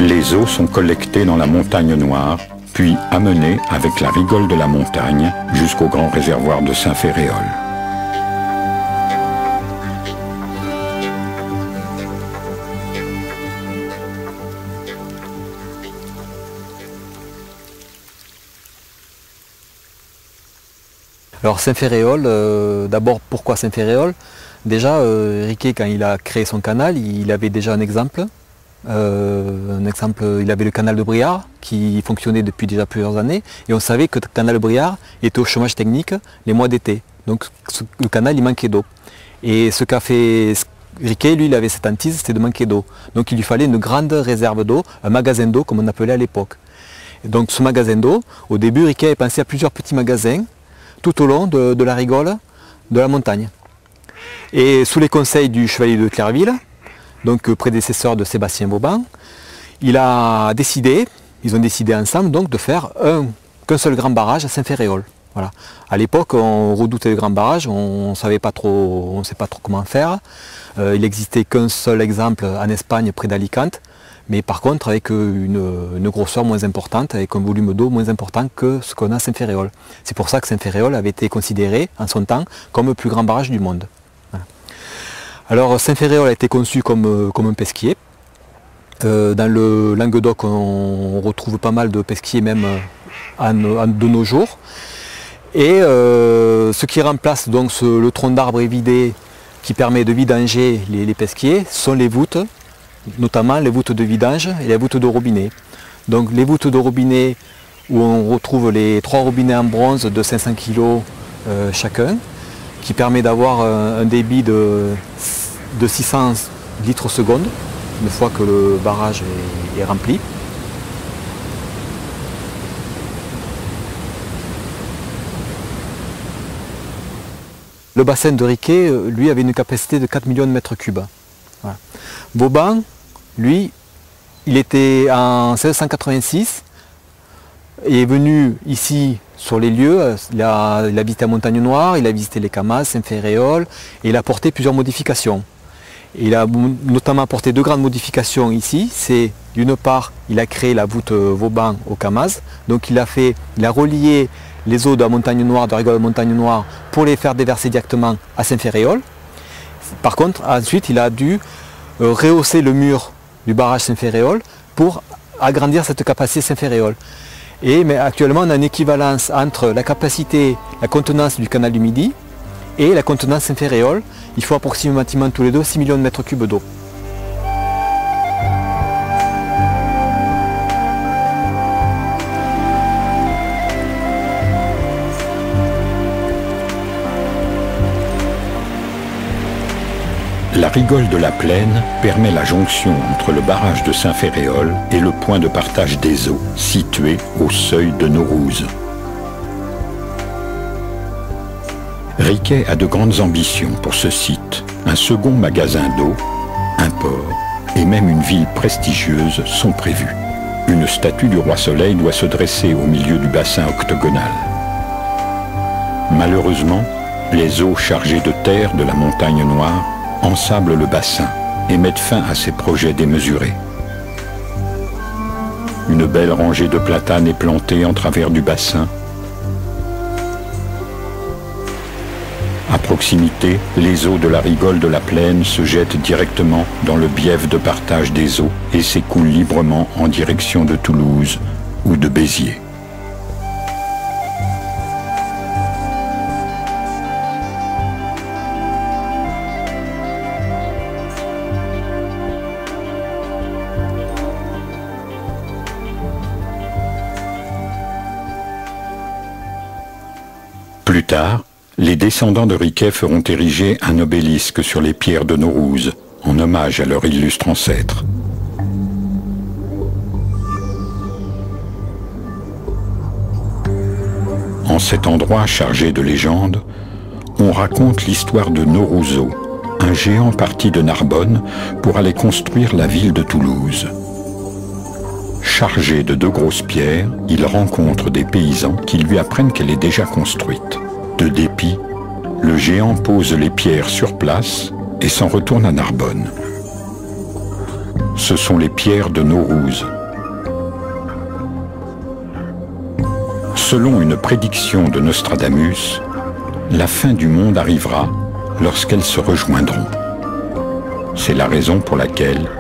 Les eaux sont collectées dans la montagne Noire, puis amenées avec la rigole de la montagne jusqu'au grand réservoir de Saint-Ferréol. Alors Saint-Ferréol, d'abord pourquoi Saint-Ferréol? Déjà, Riquet, quand il a créé son canal, il avait déjà un exemple. Il avait le canal de Briard qui fonctionnait depuis déjà plusieurs années et on savait que le canal de Briard était au chômage technique les mois d'été. Donc le canal il manquait d'eau. Et ce qu'a fait Riquet, lui il avait cette hantise, c'était de manquer d'eau. Donc il lui fallait une grande réserve d'eau, un magasin d'eau comme on appelait à l'époque. Donc ce magasin d'eau, au début Riquet avait pensé à plusieurs petits magasins tout au long de la rigole de la montagne. Et sous les conseils du chevalier de Clairville, donc prédécesseur de Sébastien Vauban, ils ont décidé ensemble donc, de faire qu'un seul grand barrage à Saint-Ferréol. Voilà. À l'époque, on redoutait le grand barrage, on ne sait pas trop comment faire. Il n'existait qu'un seul exemple en Espagne près d'Alicante, mais par contre avec une grosseur moins importante, avec un volume d'eau moins important que ce qu'on a à Saint-Ferréol. C'est pour ça que Saint-Ferréol avait été considéré en son temps comme le plus grand barrage du monde. Voilà. Alors Saint-Ferréol a été conçu comme un pesquier. Dans le Languedoc, on retrouve pas mal de pesquiers même de nos jours. Et ce qui remplace donc le tronc d'arbre évidé qui permet de vidanger les pesquiers sont les voûtes, notamment les voûtes de vidange et les voûtes de robinet. Donc les voûtes de robinet où on retrouve les 3 robinets en bronze de 500 kg chacun, qui permet d'avoir un débit de 600 litres seconde, une fois que le barrage est rempli. Le bassin de Riquet, lui, avait une capacité de 4 millions de mètres cubes. Voilà. Vauban, lui, il était en 1686, il est venu ici sur les lieux, il a visité la Montagne Noire, il a visité les Camas, Saint-Ferréol, et il a apporté plusieurs modifications. Il a notamment apporté 2 grandes modifications ici. C'est d'une part, il a créé la voûte Vauban au Camas, donc il a relié les eaux de la Montagne Noire, de la rigole de la Montagne Noire, pour les faire déverser directement à Saint-Ferréol. Par contre, ensuite, il a dû rehausser le mur du barrage Saint-Ferréol pour agrandir cette capacité Saint-Ferréol. Mais actuellement, on a une équivalence entre la capacité, la contenance du canal du Midi et la contenance Saint-Ferréol. Il faut approximativement tous les deux 6 millions de mètres cubes d'eau. La rigole de la Plaine permet la jonction entre le barrage de Saint-Ferréol et le point de partage des eaux, situé au seuil de Naurouze. Riquet a de grandes ambitions pour ce site. Un second magasin d'eau, un port et même une ville prestigieuse sont prévus. Une statue du roi Soleil doit se dresser au milieu du bassin octogonal. Malheureusement, les eaux chargées de terre de la Montagne Noire ensablent le bassin et mettent fin à ses projets démesurés. Une belle rangée de platanes est plantée en travers du bassin. À proximité, les eaux de la rigole de la Plaine se jettent directement dans le bief de partage des eaux et s'écoulent librement en direction de Toulouse ou de Béziers. Plus tard, les descendants de Riquet feront ériger un obélisque sur les pierres de Naurouze, en hommage à leur illustre ancêtre. En cet endroit chargé de légendes, on raconte l'histoire de Norouzeau, un géant parti de Narbonne pour aller construire la ville de Toulouse. Chargé de 2 grosses pierres, il rencontre des paysans qui lui apprennent qu'elle est déjà construite. De dépit, le géant pose les pierres sur place et s'en retourne à Narbonne. ce sont les pierres de Naurouz. Selon une prédiction de Nostradamus, la fin du monde arrivera lorsqu'elles se rejoindront. C'est la raison pour laquelle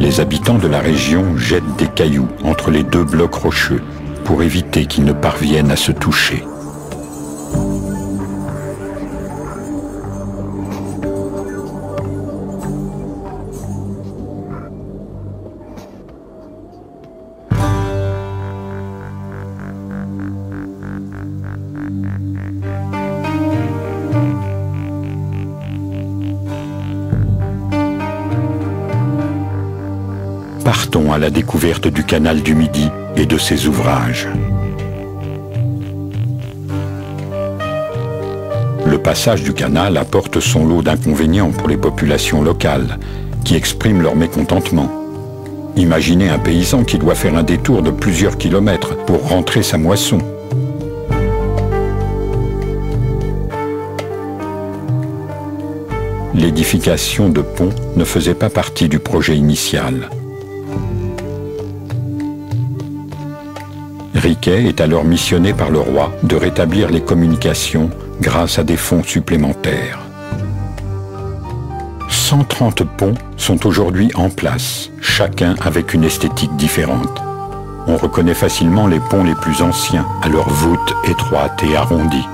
les habitants de la région jettent des cailloux entre les deux blocs rocheux pour éviter qu'ils ne parviennent à se toucher. Partons à la découverte du canal du Midi et de ses ouvrages. Le passage du canal apporte son lot d'inconvénients pour les populations locales, qui expriment leur mécontentement. Imaginez un paysan qui doit faire un détour de plusieurs kilomètres pour rentrer sa moisson. L'édification de ponts ne faisait pas partie du projet initial. Riquet est alors missionné par le roi de rétablir les communications grâce à des fonds supplémentaires. 130 ponts sont aujourd'hui en place, chacun avec une esthétique différente. On reconnaît facilement les ponts les plus anciens, à leur voûte étroite et arrondie.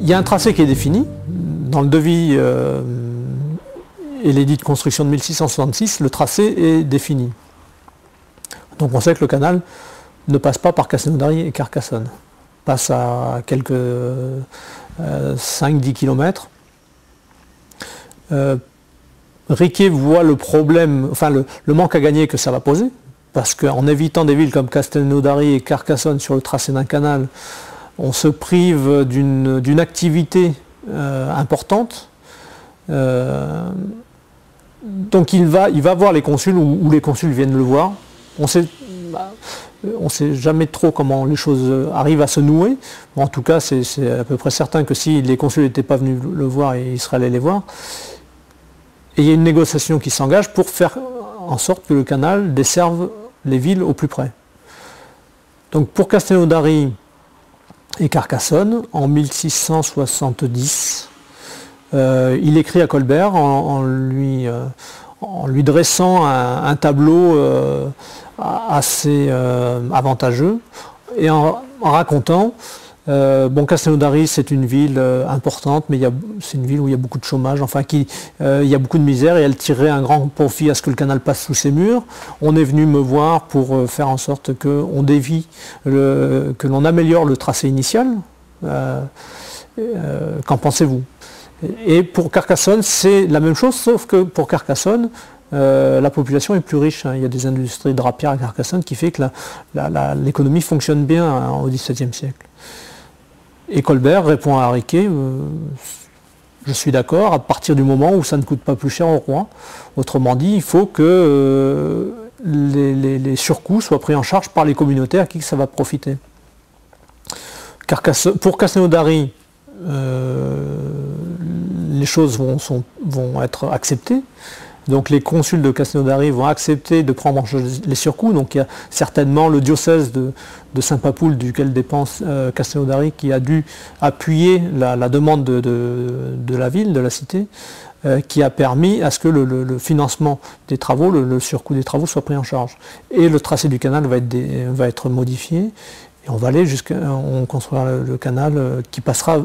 Il y a un tracé qui est défini. Dans le devis et l'édit de construction de 1666, le tracé est défini. Donc on sait que le canal ne passe pas par Castelnaudary et Carcassonne. Passe à quelques 5-10 km. Riquet voit le problème, enfin le manque à gagner que ça va poser, parce qu'en évitant des villes comme Castelnaudary et Carcassonne sur le tracé d'un canal, on se prive d'une activité importante. Donc il va voir les consuls ou les consuls viennent le voir. On sait jamais trop comment les choses arrivent à se nouer. Bon, en tout cas, c'est à peu près certain que si les consuls n'étaient pas venus le voir, ils seraient allés les voir. Et il y a une négociation qui s'engage pour faire en sorte que le canal desserve les villes au plus près. Donc pour Castelnaudary et Carcassonne, en 1670, il écrit à Colbert en lui dressant un tableau assez avantageux et en racontant, bon, Castelnaudary c'est une ville importante, mais c'est une ville où il y a beaucoup de chômage, enfin il y a beaucoup de misère et elle tirerait un grand profit à ce que le canal passe sous ses murs. On est venu me voir pour faire en sorte qu'on dévie, que l'on améliore le tracé initial. Qu'en pensez-vous? Et pour Carcassonne, c'est la même chose, sauf que pour Carcassonne, la population est plus riche. Il y a des industries drapières à Carcassonne qui fait que l'économie fonctionne bien au XVIIe siècle. Et Colbert répond à Riquet, je suis d'accord, à partir du moment où ça ne coûte pas plus cher au roi. Autrement dit, il faut que les surcoûts soient pris en charge par les communautés à qui ça va profiter. Pour Castelnaudary, les choses vont être acceptées. Donc les consuls de Castelnaudary vont accepter de prendre en charge les surcoûts. Donc il y a certainement le diocèse de Saint-Papoule, duquel dépend Castelnaudary, qui a dû appuyer la demande de la ville, de la cité, qui a permis à ce que le financement des travaux, le surcoût des travaux soit pris en charge. Et le tracé du canal va être modifié. Et on va aller on construira le canal qui passera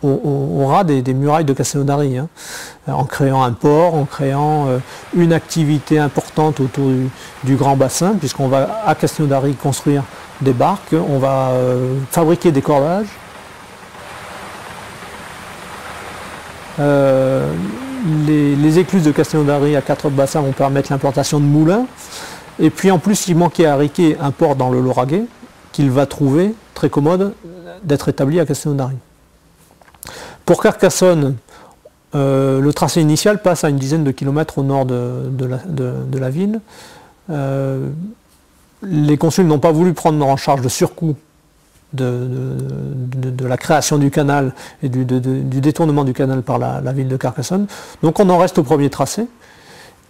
au ras des murailles de Castelnaudary, hein, en créant un port, en créant une activité importante autour du grand bassin, puisqu'on va à Castelnaudary construire des barques, on va fabriquer des cordages. Les écluses de Castelnaudary à 4 bassins vont permettre l'implantation de moulins. Et puis en plus, il manquait à Riquet un port dans le Lauragais qu'il va trouver très commode d'être établi à Castelnaudary. Pour Carcassonne, le tracé initial passe à une dizaine de kilomètres au nord de la ville. Les consuls n'ont pas voulu prendre en charge le surcoût de la création du canal et du détournement du canal par la ville de Carcassonne. Donc on en reste au premier tracé.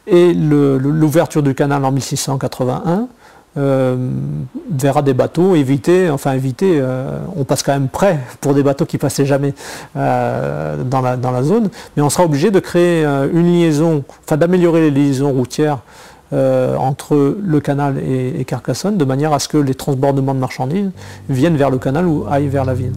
Et l'ouverture du canal en 1681 verra des bateaux éviter, on passe quand même près pour des bateaux qui passaient jamais dans la zone, mais on sera obligé de créer une liaison, d'améliorer les liaisons routières entre le canal et Carcassonne, de manière à ce que les transbordements de marchandises viennent vers le canal ou aillent vers la ville.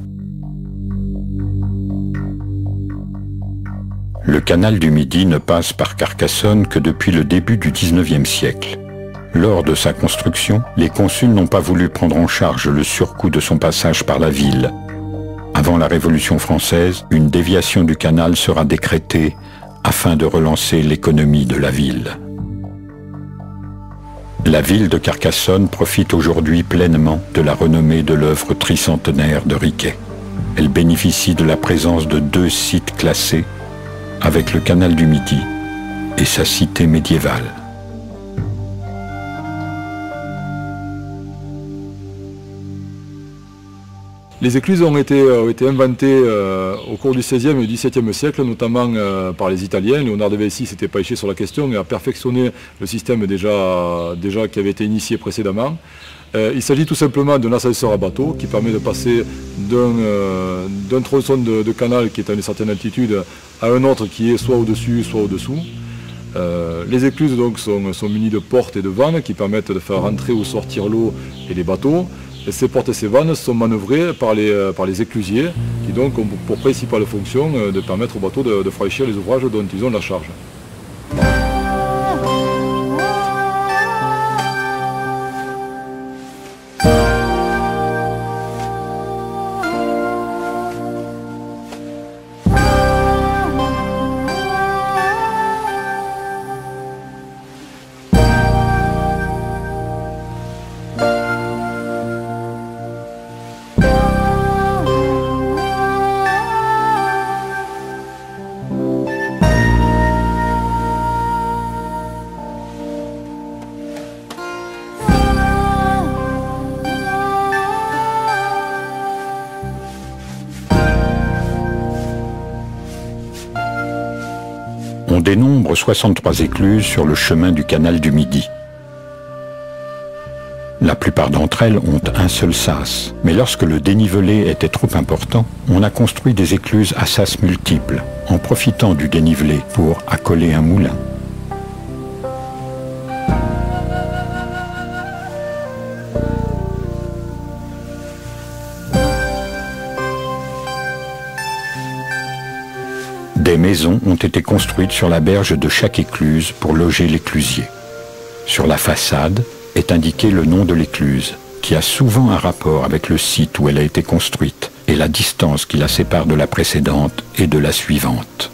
Le canal du Midi ne passe par Carcassonne que depuis le début du XIXe siècle. Lors de sa construction, les consuls n'ont pas voulu prendre en charge le surcoût de son passage par la ville. Avant la Révolution française, une déviation du canal sera décrétée afin de relancer l'économie de la ville. La ville de Carcassonne profite aujourd'hui pleinement de la renommée de l'œuvre tricentenaire de Riquet. Elle bénéficie de la présence de 2 sites classés, avec le canal du Midi et sa cité médiévale. Les écluses ont été inventées au cours du XVIe et du XVIIe siècle, notamment par les Italiens. Léonard de Vinci s'était penché sur la question et a perfectionné le système déjà qui avait été initié précédemment. Il s'agit tout simplement d'un ascenseur à bateau qui permet de passer d'un tronçon de canal qui est à une certaine altitude à un autre qui est soit au-dessus, soit au-dessous. Les écluses donc sont munies de portes et de vannes qui permettent de faire rentrer ou sortir l'eau et les bateaux. Et ces portes et ces vannes sont manœuvrées par les éclusiers qui donc ont pour principale fonction de permettre aux bateaux de franchir les ouvrages dont ils ont la charge. On dénombre 63 écluses sur le chemin du canal du Midi. La plupart d'entre elles ont un seul sas, mais lorsque le dénivelé était trop important, on a construit des écluses à sas multiples, en profitant du dénivelé pour accoler un moulin. Des maisons ont été construites sur la berge de chaque écluse pour loger l'éclusier. Sur la façade est indiqué le nom de l'écluse, qui a souvent un rapport avec le site où elle a été construite et la distance qui la sépare de la précédente et de la suivante.